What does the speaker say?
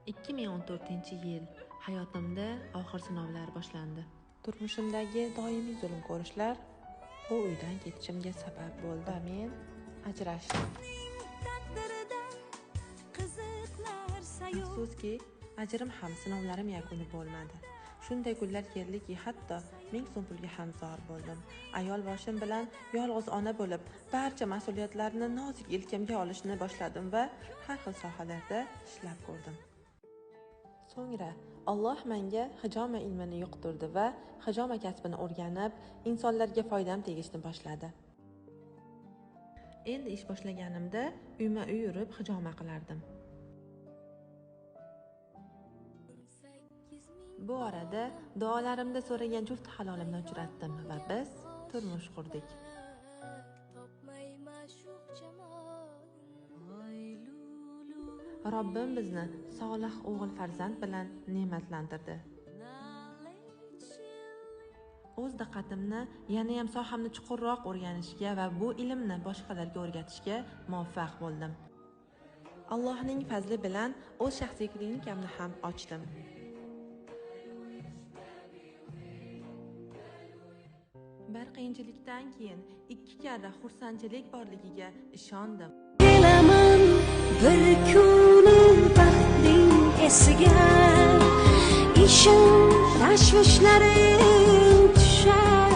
2014-yil hayotimda oxir sinovlar boshlandi. Turmushimdagi doimiy zulm ko'rishlar bu uydan ketishimga sabab bo'ldi. Men ajrashdim. Afsuski, ajrim ham sinovlarim yakuni bo'lmadi. Shunday kunlar keldiki, hatto 1000 so'm pulga ham zor bo'ldim. Ayol boshim bilan yolg'iz ona bo'lib, barcha mas'uliyatlarni nozik yelkamga olishni boshladim va har xil sohalarda ishlab ko'rdim. So'ngra Alloh menga hijoma ilmini yuqtirdi va hijoma kasbini o'rganib, insonlarga foydam tegishni boshladi. Endi ish boshlaganimda uyma-uy yurib hijoma qilardim. Bu orada duolarimda so'ragan juft halolimni uchratdim va biz turmush qurdik. Robbim bizni solih o'g'il farzand bilan ne'matlantirdi. O'z diqqatimni yana ham sohamni chuqurroq o'rganishga va bu ilmni boshqalarga o'rgatishga muvaffaq bo'ldim. Allohning fazli bilan o'z shaxsiy klinikamni ham ochdim. Bir qiyinchilikdan keyin 2 karra xursandchilik borligiga ishondim. Kelaman bir kuni baxtning esiga, ishim tashvishlaring tushar.